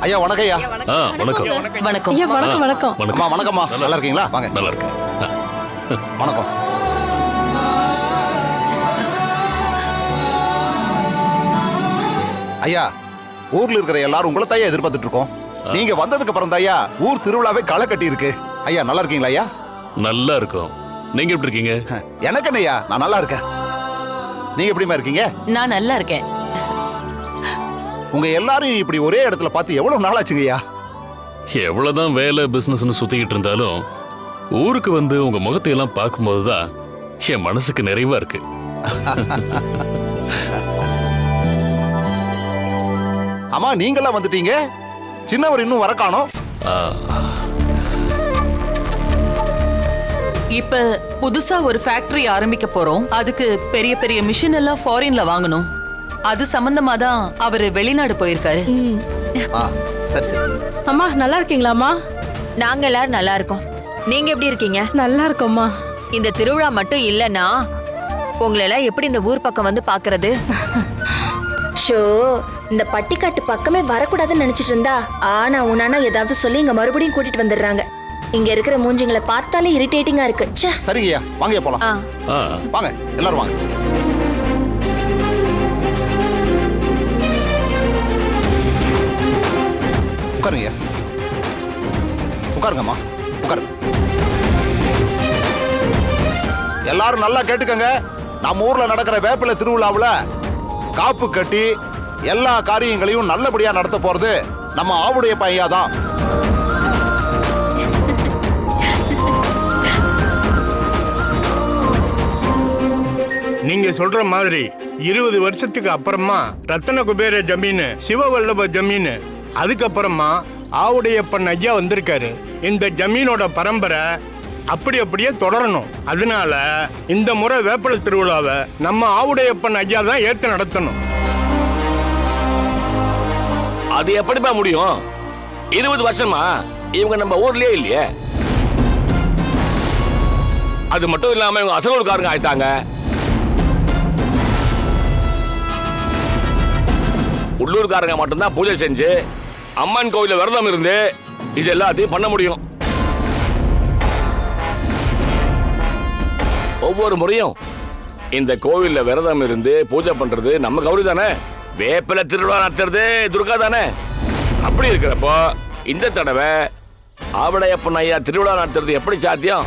ஐயா வணக்கம் ஐயா. வணக்கம். வணக்கம். ஐயா வணக்கம் வணக்கம். அம்மா வணக்கம்மா. நல்லா இருக்கீங்களா? வாங்க. நல்லா இருக்கேன். வணக்கம். ஐயா, ஊர்ல இருக்கிற எல்லாரும் உங்களை தான் எதிர்பார்த்துட்டு இருக்கோம். நீங்க வந்ததுக்கு அப்புறம் தான் ஐயா ஊர் திருவிழாவே களை கட்டி இருக்கு. ஐயா நல்லா இருக்கீங்களா ஐயா? நல்லா இருக்கும். நீங்க எப்படி இருக்கீங்க? எனக்கு என்ன ஐயா, நான் நல்லா இருக்கேன். நீங்க எப்படிமா இருக்கீங்க? நான் நல்லா இருக்கேன். உங்க எல்லாரும் இப்படி ஒரே இடத்துல பார்த்து எவ்வளவு நாள் ஆச்சுங்க ஐயா? எவ்வளவுதான் வேலை பிசினஸ்னு சுத்திக்கிட்டு இருந்தாலும் ஊருக்கு வந்து உங்க முகத்தை எல்லாம் பார்க்கும்போதுதான் என் மனசுக்கு நிறைவா இருக்கு. அம்மா நீங்களாம் வந்துட்டீங்க, சின்னவர் இன்னும் வர காணோம். இப்ப புதுசா ஒரு ஃபேக்டரி ஆரம்பிக்க போறோம். அதுக்கு பெரிய பெரிய மிஷின் எல்லாம் ஃபாரின்ல வாங்கணும். அது சம்பந்தமா தான் அவரு வெளிநாடு போயிருக்காரு. சரி சரி. அம்மா நல்லா இருக்கீங்களாம்மா? நாங்க எல்லாரும் நல்லா இருக்கோம். நீங்க எப்படி இருக்கீங்க? நல்லா இருக்கோம்மா. இந்த திருவிழா மட்டும் இல்லனா உங்களை எல்லாம் எப்படி இந்த ஊர் பக்கம் வந்து பாக்குறது? ஷோ, இந்த பட்டிக்காட்டு பக்கமே வரக்கூடாதுன்னு நினைச்சிட்டு இருந்தா ஆனா உனானா ஏதாவது சொல்லி இங்க மறுபடியும் கூட்டிட்டு வந்துடுறாங்க. இங்க இருக்கிற மூஞ்சிங்களை பார்த்தாலே இரிட்டேட்டிங்கா இருக்கு. ச்சே. சரிங்க ஐயா, வாங்க போலாம். வாங்க எல்லாரும் வாங்க. உட்காருங்க. உட்காருங்கம்மா, உட்காருங்க. எல்லாரும் நல்லா கேட்டுக்கங்க. நம்ம ஊர்ல நடக்கிற வேப்பிலை திருவிழாவுல காப்பு கட்டி எல்லா காரியங்களையும் நல்லபடியா நடத்த போறது நம்ம ஆவுடைய பையா தான். நீங்க சொல்ற மாதிரி 20 வருஷத்துக்கு அப்புறமா ரத்தன குபேர ஜமீன், சிவவல்லப ஜமீன், அதுக்கப்புறமா ஆவுடையப்பன் ஐயா வந்திருக்காரு. இந்த ஜமீனோட பரம்பரை அப்படியே தொடரணும். அதனால இந்த முறை வேப்பல திருவிழாவை நம்ம ஆவுடையப்பன் ஐயா தான் ஏத்து நடத்தணும். அது எப்படிப்பா முடியும்? 20 வருஷமா இவங்க நம்ம ஊர்லயே இல்லையே. அது மட்டும் இல்லாம இவங்க அசலூர்காரங்க ஆயிட்டாங்க. உள்ளூர்காரங்க மட்டும்தான் பூஜை செஞ்சு அம்மன் கோயில விரதம் இருந்து இது எல்லாத்தையும் பண்ண முடியும். ஒவ்வொரு முறையும் இந்த கோவில்ல விரதம் இருந்து பூஜை பண்றது நம்ம கௌரி தானே. வேப்பில திருவிழா நடத்துறது துர்கா தானே. அப்படி இருக்கிறப்போ இந்த தடவை ஆவுடையப்பன் ஐயா திருவிழா நடத்துறது எப்படி சாத்தியம்?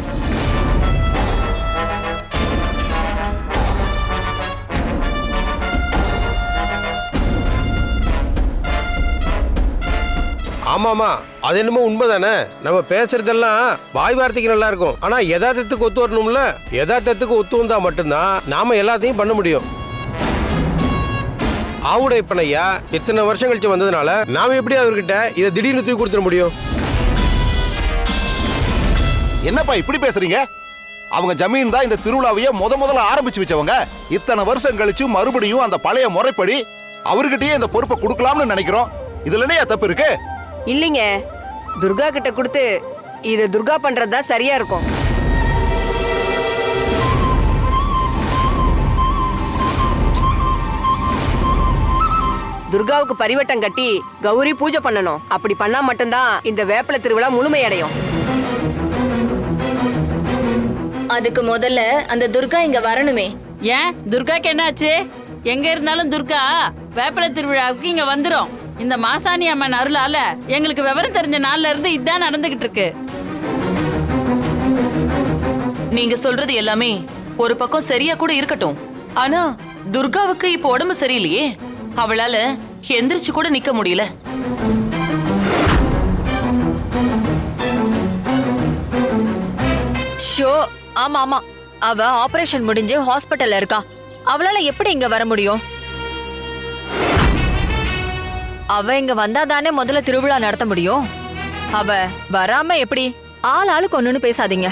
ஆமாமா, அது என்னமோ உண்மைதானே. நம்ம பேசுறதெல்லாம் வாய் வார்த்தைக்கு நல்லா இருக்கும், ஆனா யதார்த்தத்துக்கு ஒத்து வரணும்ல. யதார்த்தத்துக்கு ஒத்து வந்தா மட்டும்தான் நாம எல்லாத்தையும் பண்ண முடியும். ஆவுடையப்பன் ஐயா இத்தனை வருஷம் கழிச்சு வந்ததுனால நாம எப்படி அவர்கிட்ட இதை திடீர்னு தூக்கி கொடுத்துட முடியும்? என்னப்பா இப்படி பேசுறீங்க? அவங்க ஜமீன் தான் இந்த திருவிழாவையே முதல்ல ஆரம்பிச்சு வச்சவங்க. இத்தனை வருஷம் கழிச்சு மறுபடியும் அந்த பழைய முறைப்படி அவர்கிட்டயே இந்த பொறுப்பை கொடுக்கலாம்னு நினைக்கிறோம். இதுல என்ன தப்பு இருக்கு? இல்லைங்க, துர்கா கிட்ட கொடுத்து இத துர்கா பண்றதா சரியா இருக்கும். துர்காவுக்கு பரிவட்டம் கட்டி கௌரி பூஜை பண்ணணும். அப்படி பண்ணா மட்டும்தான் இந்த வேப்பில திருவிழா முழுமையடையும். அதுக்கு முதல்ல அந்த துர்கா இங்க வரணுமே. ஏன் துர்காக்கு என்னாச்சு? எங்க இருந்தாலும் துர்கா வேப்பில திருவிழாவுக்கு இங்க வந்துரும். இந்த மாசாணி அம்மன் அருளால எங்களுக்கு விவரம் தெரிஞ்ச நாள்ல இருந்து இதான் நடந்துகிட்டு இருக்கு. நீங்க சொல்றது எல்லாமே ஒரு பக்கம் சரியா கூட இருக்கட்டும். ஆனா துர்காவுக்கு இப்ப உடம்பு சரியில்லையே. அவளால எந்திரிச்சு கூட நிக்க முடியல. ஷோ, ஆமா, அவ ஆபரேஷன் முடிஞ்சு ஹாஸ்பிட்டல்ல இருக்கா. அவளால எப்படி இங்க வர முடியும்? அவ இங்க வந்தாதானே முதல்ல திருவிழா நடத்த முடியும். அவ வராம எப்படி? ஆளுக்கு ஒண்ணுன்னு பேசாதீங்க.